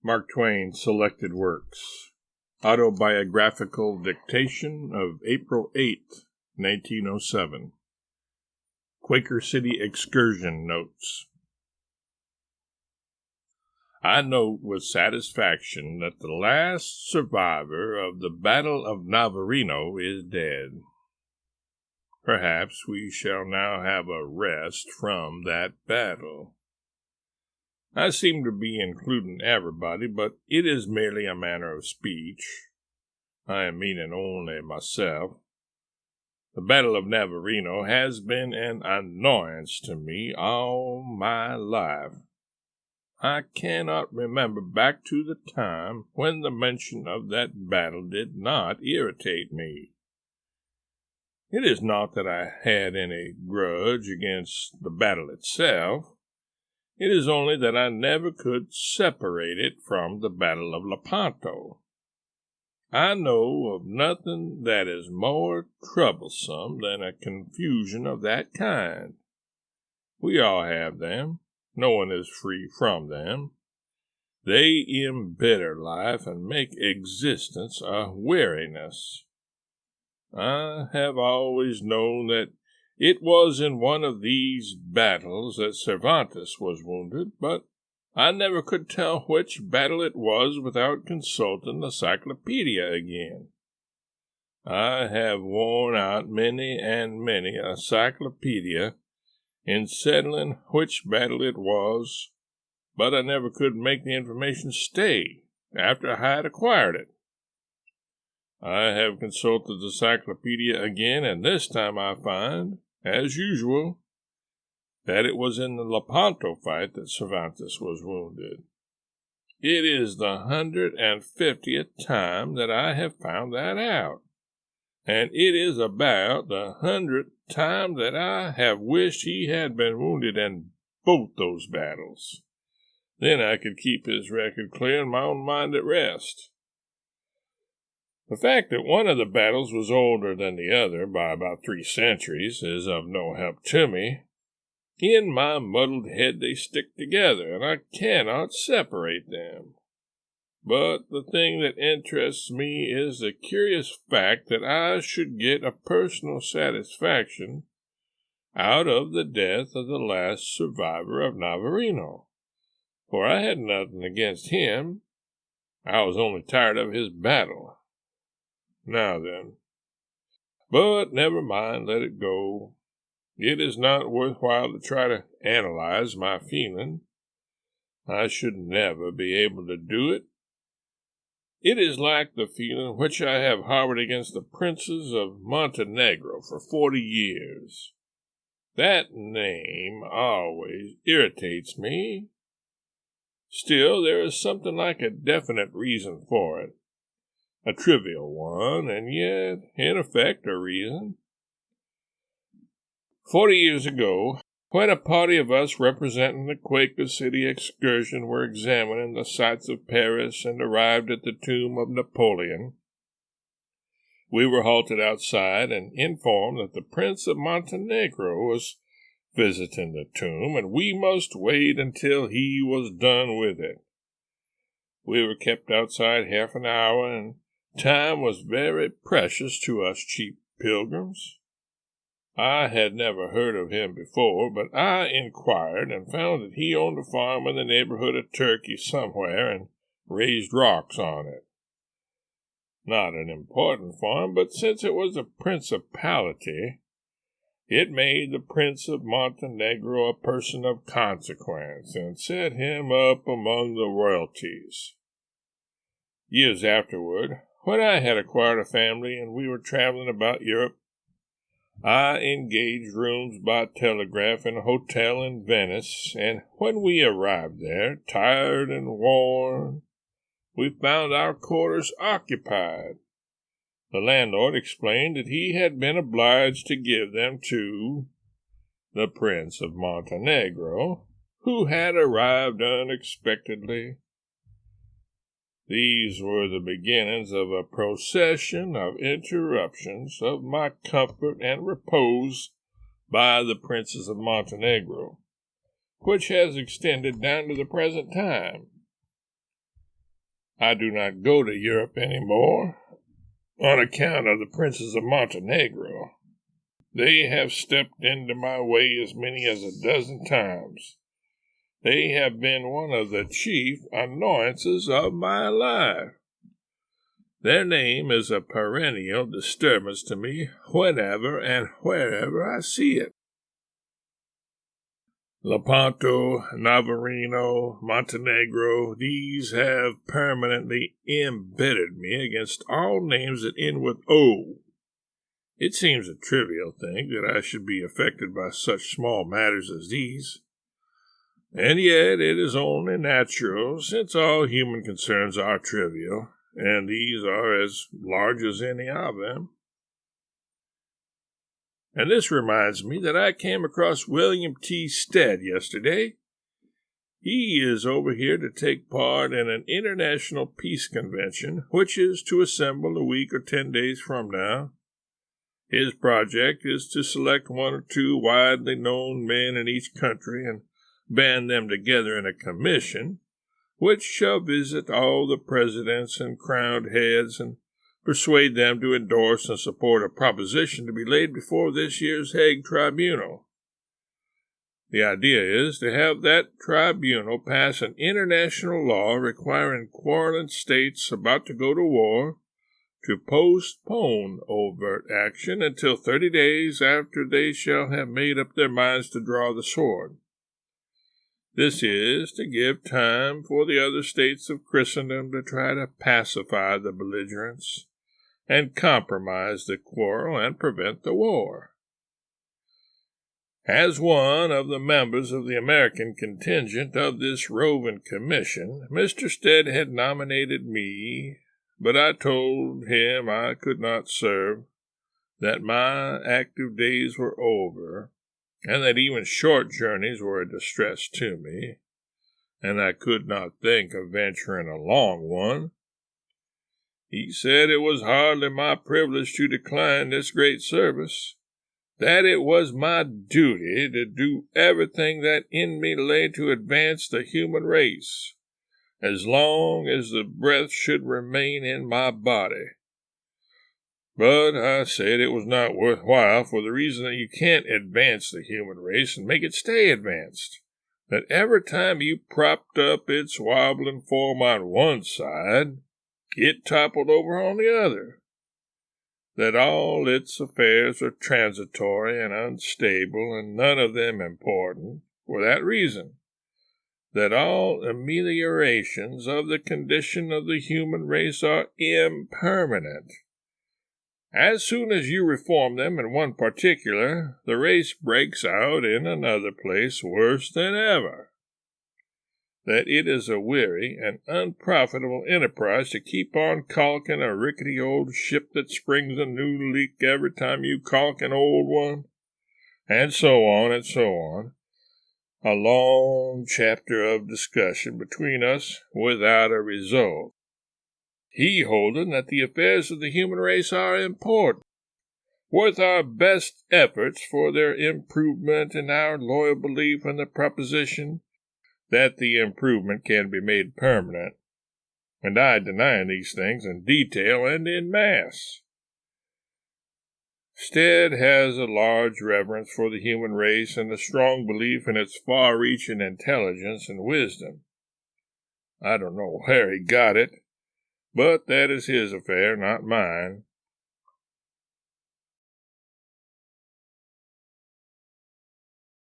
Mark Twain Selected Works. Autobiographical Dictation of April 8, 1907. Quaker City Excursion Notes. I note with satisfaction that the last survivor of the Battle of Navarino is dead. Perhaps we shall now have a rest from that battle. I seem to be including everybody, but it is merely a manner of speech. I am meaning only myself. The Battle of Navarino has been an annoyance to me all my life. I cannot remember back to the time when the mention of that battle did not irritate me. It is not that I had any grudge against the battle itself. It is only that I never could separate it from the Battle of Lepanto. I know of nothing that is more troublesome than a confusion of that kind. We all have them. No one is free from them. They embitter life and make existence a weariness. I have always known that it was in one of these battles that Cervantes was wounded, but I never could tell which battle it was without consulting the cyclopedia again. I have worn out many and many a cyclopedia in settling which battle it was, but I never could make the information stay after I had acquired it. I have consulted the cyclopedia again, and this time I find, as usual, that it was in the Lepanto fight that Cervantes was wounded. It is the 150th time that I have found that out, and it is about the 100th time that I have wished he had been wounded in both those battles. Then I could keep his record clear and my own mind at rest. The fact that one of the battles was older than the other by about 3 centuries is of no help to me. In my muddled head they stick together, and I cannot separate them. But the thing that interests me is the curious fact that I should get a personal satisfaction out of the death of the last survivor of Navarino, for I had nothing against him. I was only tired of his battle. Now then. But never mind, let it go. It is not worthwhile to try to analyze my feeling. I should never be able to do it. It is like the feeling which I have harbored against the Princess of Montenegro for 40 years. That name always irritates me. Still, there is something like a definite reason for it. A trivial one, and yet, in effect, a reason. 40 years ago, when a party of us representing the Quaker City excursion were examining the sights of Paris and arrived at the tomb of Napoleon, we were halted outside and informed that the Prince of Montenegro was visiting the tomb, and we must wait until he was done with it. We were kept outside half an hour, and time was very precious to us cheap pilgrims. I had never heard of him before, but I inquired and found that he owned a farm in the neighborhood of Turkey somewhere and raised rocks on it. Not an important farm, but since it was a principality, it made the Prince of Montenegro a person of consequence and set him up among the royalties. Years afterward, when I had acquired a family and we were traveling about Europe, I engaged rooms by telegraph in a hotel in Venice, and when we arrived there, tired and worn, we found our quarters occupied. The landlord explained that he had been obliged to give them to the Prince of Montenegro, who had arrived unexpectedly. These were the beginnings of a procession of interruptions of my comfort and repose by the Princess of Montenegro, which has extended down to the present time. I do not go to Europe any more on account of the Princess of Montenegro. They have stepped into my way as many as a dozen times. They have been one of the chief annoyances of my life. Their name is a perennial disturbance to me whenever and wherever I see it. Lepanto, Navarino, Montenegro, these have permanently embittered me against all names that end with O. It seems a trivial thing that I should be affected by such small matters as these. And yet it is only natural, since all human concerns are trivial, and these are as large as any of them. And this reminds me that I came across William T. Stead yesterday. He is over here to take part in an international peace convention, which is to assemble a week or 10 days from now. His project is to select 1 or 2 widely known men in each country and band them together in a commission, which shall visit all the presidents and crowned heads and persuade them to endorse and support a proposition to be laid before this year's Hague Tribunal. The idea is to have that tribunal pass an international law requiring quarreling states about to go to war to postpone overt action until 30 days after they shall have made up their minds to draw the sword. This is to give time for the other states of Christendom to try to pacify the belligerents and compromise the quarrel and prevent the war. As one of the members of the American contingent of this roving commission, Mr. Stead had nominated me, but I told him I could not serve, that my active days were over, and that even short journeys were a distress to me, and I could not think of venturing a long one. He said it was hardly my privilege to decline this great service, that it was my duty to do everything that in me lay to advance the human race, as long as the breath should remain in my body. But I said it was not worthwhile for the reason that you can't advance the human race and make it stay advanced, that every time you propped up its wobbling form on one side, it toppled over on the other, that all its affairs are transitory and unstable, and none of them important, for that reason, that all ameliorations of the condition of the human race are impermanent. As soon as you reform them in one particular, the race breaks out in another place worse than ever. That it is a weary and unprofitable enterprise to keep on caulking a rickety old ship that springs a new leak every time you caulk an old one, and so on and so on. A long chapter of discussion between us without a result. He holding that the affairs of the human race are important, worth our best efforts for their improvement, and our loyal belief in the proposition that the improvement can be made permanent, and I denying these things in detail and in mass. Stead has a large reverence for the human race and a strong belief in its far-reaching intelligence and wisdom. I don't know where he got it, but that is his affair, not mine.